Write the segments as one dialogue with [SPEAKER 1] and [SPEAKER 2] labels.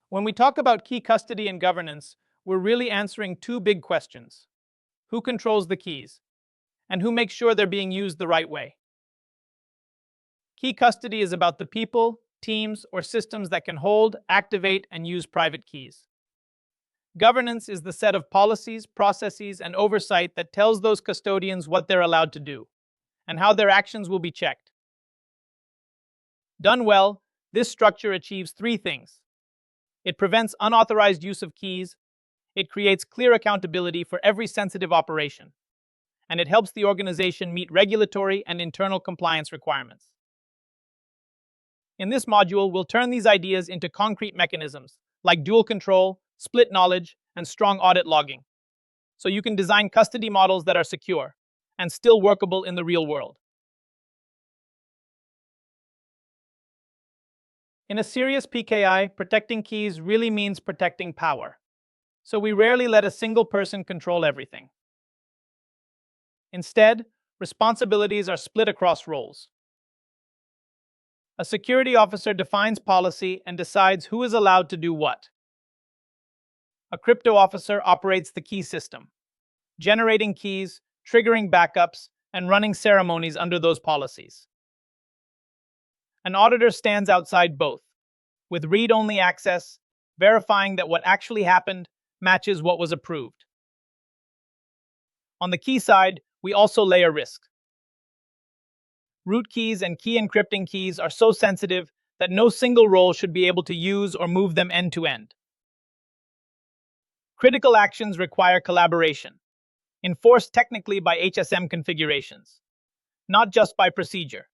[SPEAKER 1] When we talk about key custody and governance, we're really answering two big questions. Who controls the keys? And who makes sure they're being used the right way? Key custody is about the people, teams, or systems that can hold, activate, and use private keys. Governance is the set of policies, processes, and oversight that tells those custodians what they're allowed to do and how their actions will be checked. Done well, this structure achieves three things. It prevents unauthorized use of keys, it creates clear accountability for every sensitive operation, and it helps the organization meet regulatory and internal compliance requirements. In this module, we'll turn these ideas into concrete mechanisms like dual control, split knowledge, and strong audit logging, so you can design custody models that are secure and still workable in the real world. In a serious PKI, protecting keys really means protecting power. So we rarely let a single person control everything. Instead, responsibilities are split across roles. A security officer defines policy and decides who is allowed to do what. A crypto officer operates the key system, generating keys, triggering backups, and running ceremonies under those policies. An auditor stands outside both, with read-only access, verifying that what actually happened matches what was approved. On the key side, we also layer risk. Root keys and key encrypting keys are so sensitive that no single role should be able to use or move them end-to-end. Critical actions require collaboration, enforced technically by HSM configurations, not just by procedure.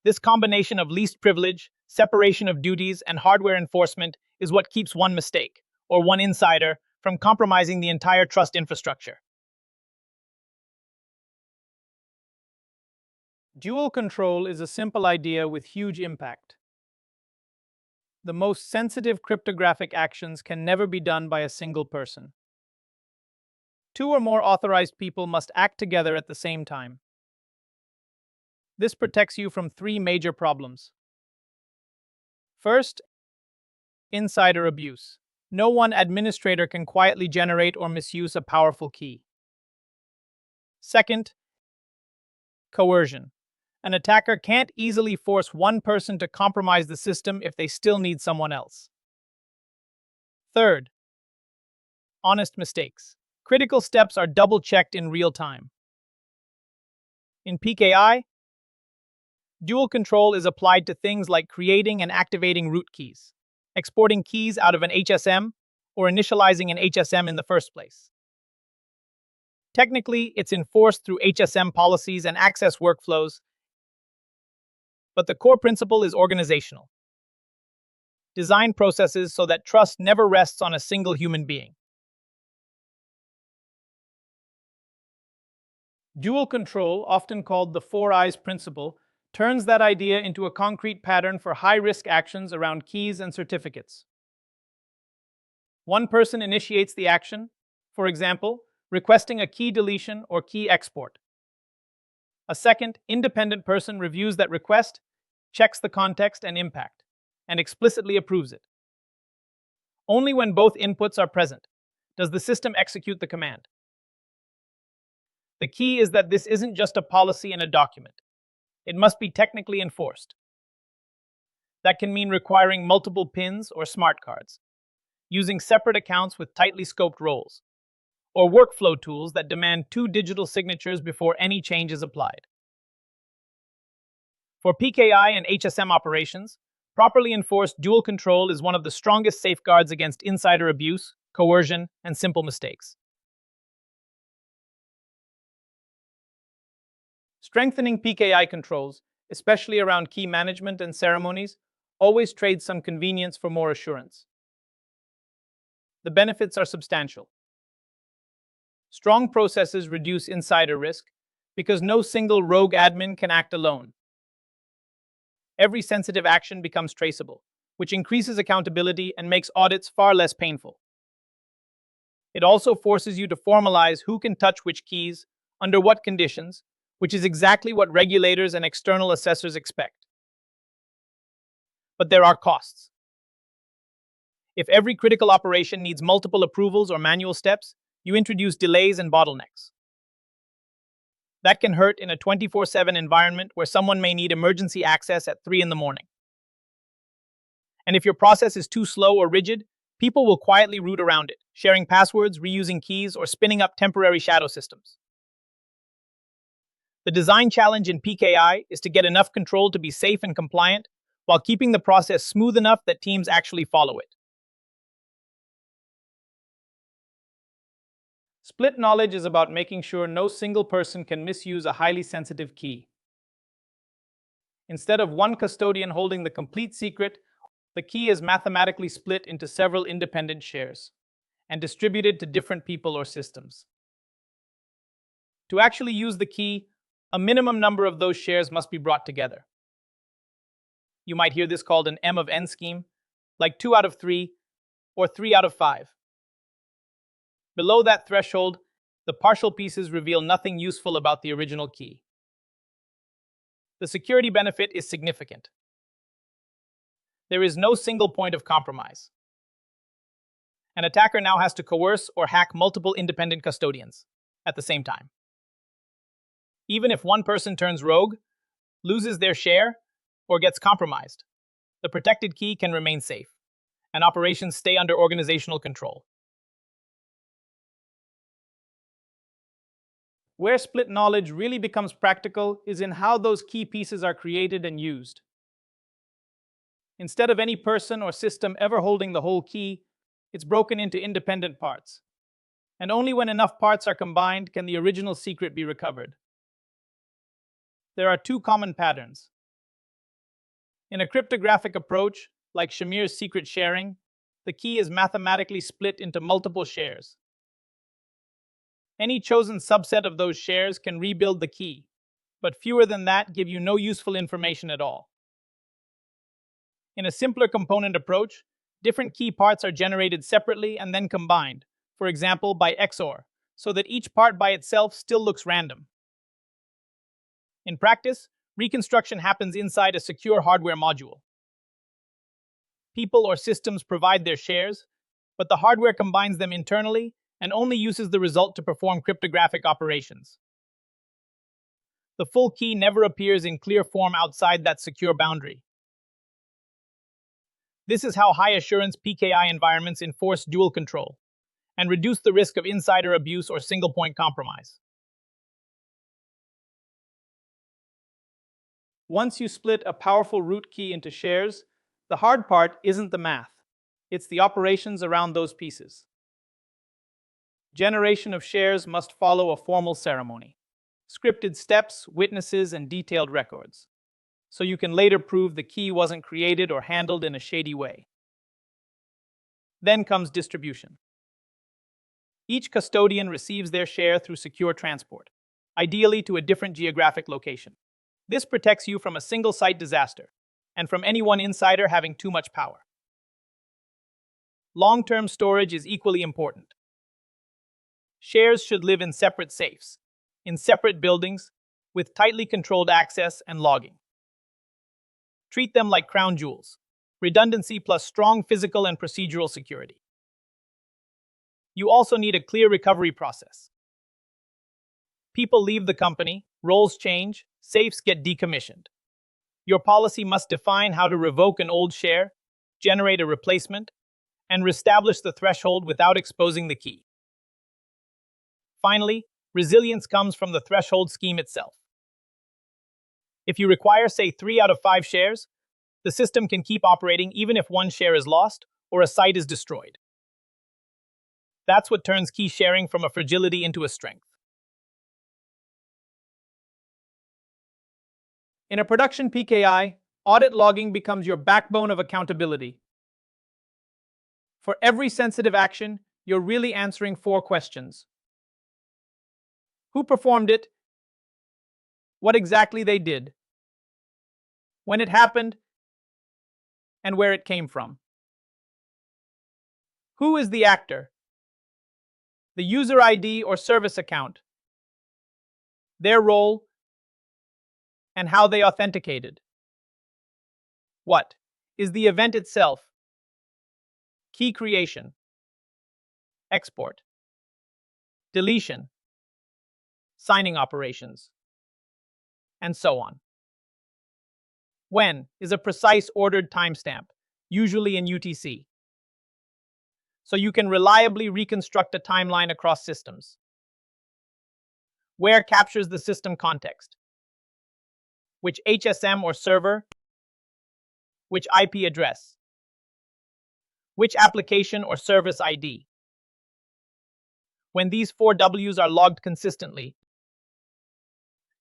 [SPEAKER 1] This combination of least privilege, separation of duties, and hardware enforcement is what keeps one mistake, or one insider, from compromising the entire trust infrastructure. Dual control is a simple idea with huge impact. The most sensitive cryptographic actions can never be done by a single person. Two or more authorized people must act together at the same time. This protects you from three major problems. First, insider abuse. No one administrator can quietly generate or misuse a powerful key. Second, coercion. An attacker can't easily force one person to compromise the system if they still need someone else. Third, honest mistakes. Critical steps are double-checked in real time. In PKI, dual control is applied to things like creating and activating root keys, exporting keys out of an HSM, or initializing an HSM in the first place. Technically, it's enforced through HSM policies and access workflows, but the core principle is organizational. Design processes so that trust never rests on a single human being. Dual control, often called the 4 eyes principle, turns that idea into a concrete pattern for high-risk actions around keys and certificates. One person initiates the action, for example, requesting a key deletion or key export. A second, independent person reviews that request, checks the context and impact, and explicitly approves it. Only when both inputs are present does the system execute the command. The key is that this isn't just a policy in a document. It must be technically enforced. That can mean requiring multiple pins or smart cards, using separate accounts with tightly scoped roles, or workflow tools that demand 2 digital signatures before any change is applied. For PKI and HSM operations, properly enforced dual control is one of the strongest safeguards against insider abuse, coercion, and simple mistakes. Strengthening PKI controls, especially around key management and ceremonies, always trades some convenience for more assurance. The benefits are substantial. Strong processes reduce insider risk because no single rogue admin can act alone. Every sensitive action becomes traceable, which increases accountability and makes audits far less painful. It also forces you to formalize who can touch which keys, under what conditions, which is exactly what regulators and external assessors expect. But there are costs. If every critical operation needs multiple approvals or manual steps, you introduce delays and bottlenecks. That can hurt in a 24/7 environment where someone may need emergency access at 3 in the morning. And if your process is too slow or rigid, people will quietly root around it, sharing passwords, reusing keys, or spinning up temporary shadow systems. The design challenge in PKI is to get enough control to be safe and compliant while keeping the process smooth enough that teams actually follow it. Split knowledge is about making sure no single person can misuse a highly sensitive key. Instead of one custodian holding the complete secret, the key is mathematically split into several independent shares and distributed to different people or systems. To actually use the key, a minimum number of those shares must be brought together. You might hear this called an M of N scheme, like 2 out of 3 or 3 out of 5. Below that threshold, the partial pieces reveal nothing useful about the original key. The security benefit is significant. There is no single point of compromise. An attacker now has to coerce or hack multiple independent custodians at the same time. Even if one person turns rogue, loses their share, or gets compromised, the protected key can remain safe, and operations stay under organizational control. Where split knowledge really becomes practical is in how those key pieces are created and used. Instead of any person or system ever holding the whole key, it's broken into independent parts. And only when enough parts are combined can the original secret be recovered. There are 2 common patterns. In a cryptographic approach, like Shamir's secret sharing, the key is mathematically split into multiple shares. Any chosen subset of those shares can rebuild the key, but fewer than that give you no useful information at all. In a simpler component approach, different key parts are generated separately and then combined, for example by XOR, so that each part by itself still looks random. In practice, reconstruction happens inside a secure hardware module. People or systems provide their shares, but the hardware combines them internally and only uses the result to perform cryptographic operations. The full key never appears in clear form outside that secure boundary. This is how high-assurance PKI environments enforce dual control and reduce the risk of insider abuse or single-point compromise. Once you split a powerful root key into shares, the hard part isn't the math. It's the operations around those pieces. Generation of shares must follow a formal ceremony, scripted steps, witnesses, and detailed records, so you can later prove the key wasn't created or handled in a shady way. Then comes distribution. Each custodian receives their share through secure transport, ideally to a different geographic location. This protects you from a single-site disaster and from any one insider having too much power. Long-term storage is equally important. Shares should live in separate safes, in separate buildings, with tightly controlled access and logging. Treat them like crown jewels, redundancy plus strong physical and procedural security. You also need a clear recovery process. People leave the company, roles change, safes get decommissioned. Your policy must define how to revoke an old share, generate a replacement, and reestablish the threshold without exposing the key. Finally, resilience comes from the threshold scheme itself. If you require, say, 3 out of 5 shares, the system can keep operating even if one share is lost or a site is destroyed. That's what turns key sharing from a fragility into a strength. In a production PKI, audit logging becomes your backbone of accountability. For every sensitive action, you're really answering 4 questions. Who performed it? What exactly they did? When it happened? And where it came from? Who is the actor? The user ID or service account? Their role? And how they authenticated? What is the event itself? key creation, export, deletion, signing operations, and so on. When is a precise ordered timestamp, usually in UTC, so you can reliably reconstruct a timeline across systems. Where captures the system context, which HSM or server, which IP address, which application or service ID. When these 4 Ws are logged consistently,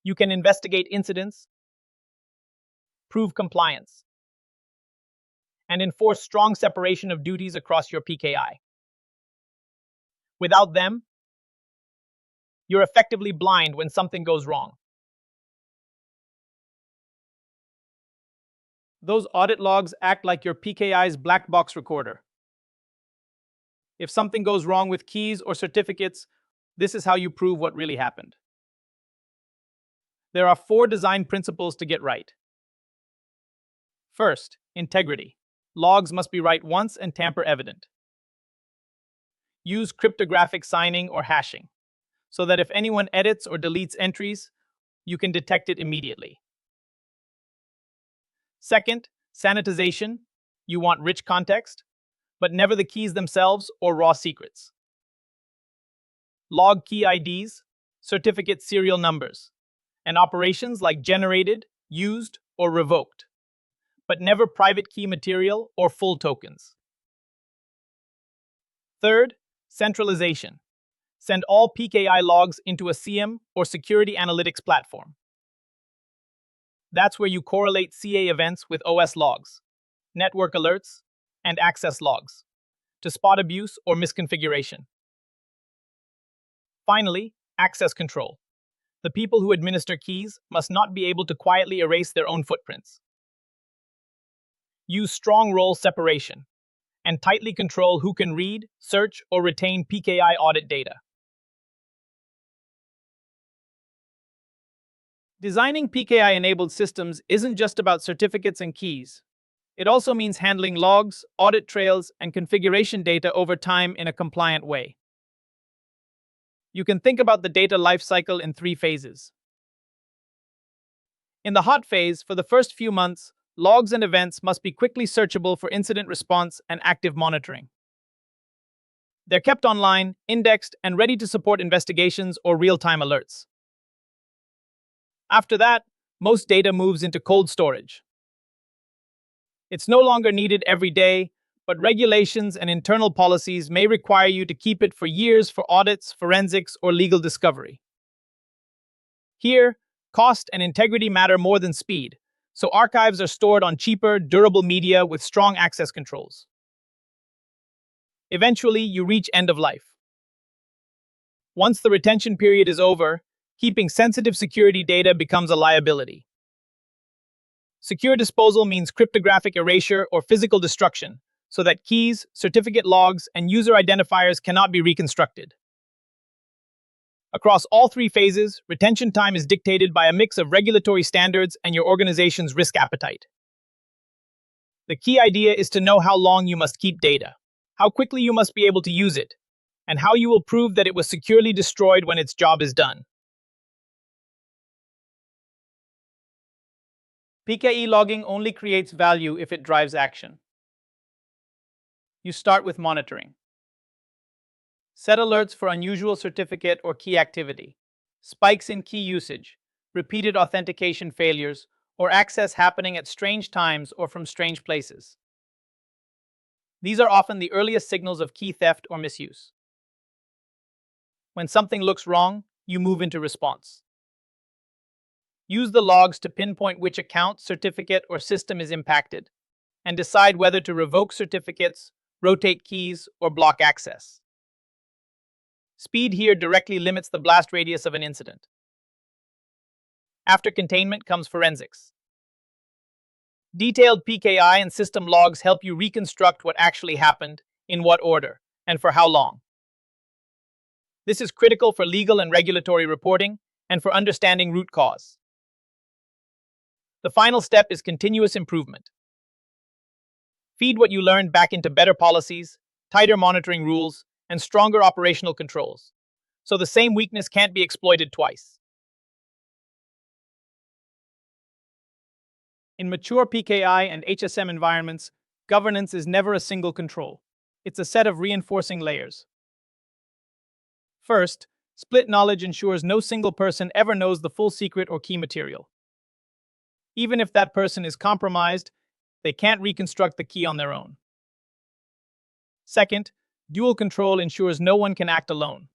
[SPEAKER 1] you can investigate incidents, prove compliance, and enforce strong separation of duties across your PKI. Without them, you're effectively blind when something goes wrong. Those audit logs act like your PKI's black box recorder. If something goes wrong with keys or certificates, this is how you prove what really happened. There are 4 design principles to get right. First, integrity. Logs must be right once and tamper evident. Use cryptographic signing or hashing, so that if anyone edits or deletes entries, you can detect it immediately. Second, sanitization. You want rich context, but never the keys themselves or raw secrets. Log key IDs, certificate serial numbers, and operations like generated, used, or revoked, but never private key material or full tokens. Third, centralization. Send all PKI logs into a CM or security analytics platform. That's where you correlate CA events with OS logs, network alerts, and access logs to spot abuse or misconfiguration. Finally, access control. The people who administer keys must not be able to quietly erase their own footprints. Use strong role separation and tightly control who can read, search, or retain PKI audit data. Designing PKI-enabled systems isn't just about certificates and keys. It also means handling logs, audit trails, and configuration data over time in a compliant way. You can think about the data lifecycle in 3 phases. In the hot phase, for the first few months, logs and events must be quickly searchable for incident response and active monitoring. They're kept online, indexed, and ready to support investigations or real-time alerts. After that, most data moves into cold storage. It's no longer needed every day, but regulations and internal policies may require you to keep it for years for audits, forensics, or legal discovery. Here, cost and integrity matter more than speed, so archives are stored on cheaper, durable media with strong access controls. Eventually, you reach end of life. Once the retention period is over, keeping sensitive security data becomes a liability. Secure disposal means cryptographic erasure or physical destruction, so that keys, certificate logs, and user identifiers cannot be reconstructed. Across all 3 phases, retention time is dictated by a mix of regulatory standards and your organization's risk appetite. The key idea is to know how long you must keep data, how quickly you must be able to use it, and how you will prove that it was securely destroyed when its job is done. PKI logging only creates value if it drives action. You start with monitoring. Set alerts for unusual certificate or key activity, spikes in key usage, repeated authentication failures, or access happening at strange times or from strange places. These are often the earliest signals of key theft or misuse. When something looks wrong, you move into response. Use the logs to pinpoint which account, certificate, or system is impacted, and decide whether to revoke certificates, rotate keys, or block access. Speed here directly limits the blast radius of an incident. After containment comes forensics. Detailed PKI and system logs help you reconstruct what actually happened, in what order, and for how long. This is critical for legal and regulatory reporting and for understanding root cause. The final step is continuous improvement. Feed what you learned back into better policies, tighter monitoring rules, and stronger operational controls. So the same weakness can't be exploited twice. In mature PKI and HSM environments, governance is never a single control. It's a set of reinforcing layers. First, split knowledge ensures no single person ever knows the full secret or key material. Even if that person is compromised, they can't reconstruct the key on their own. Second, dual control ensures no one can act alone.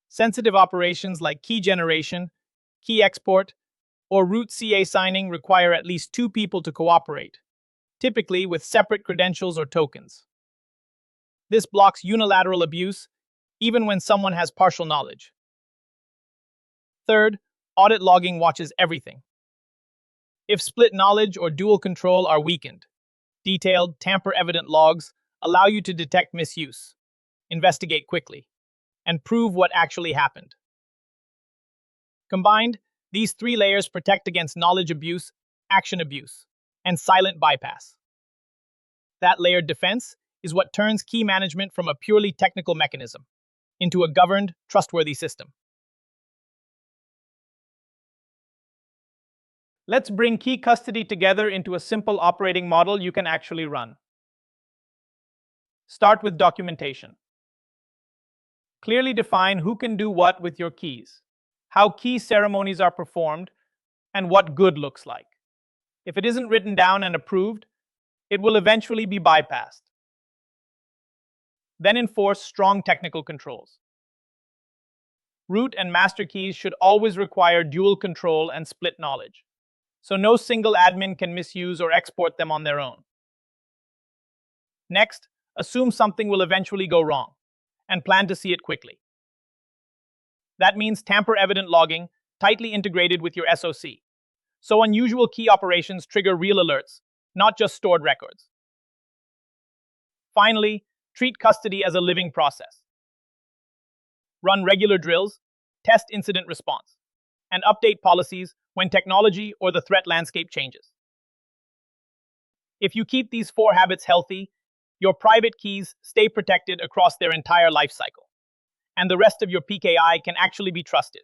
[SPEAKER 1] Sensitive operations like key generation, key export, or root CA signing require at least two people to cooperate, typically with separate credentials or tokens. This blocks unilateral abuse, even when someone has partial knowledge. Third, audit logging watches everything. If split knowledge or dual control are weakened, detailed, tamper-evident logs allow you to detect misuse, investigate quickly, and prove what actually happened. Combined, these three layers protect against knowledge abuse, action abuse, and silent bypass. That layered defense is what turns key management from a purely technical mechanism into a governed, trustworthy system. Let's bring key custody together into a simple operating model you can actually run. Start with documentation. Clearly define who can do what with your keys, how key ceremonies are performed, and what good looks like. If it isn't written down and approved, it will eventually be bypassed. Then enforce strong technical controls. Root and master keys should always require dual control and split knowledge, so no single admin can misuse or export them on their own. Next, assume something will eventually go wrong, and plan to see it quickly. That means tamper-evident logging tightly integrated with your SOC, so unusual key operations trigger real alerts, not just stored records. Finally, treat custody as a living process. Run regular drills, test incident response, and update policies when technology or the threat landscape changes. If you keep these four habits healthy, your private keys stay protected across their entire life cycle, and the rest of your PKI can actually be trusted.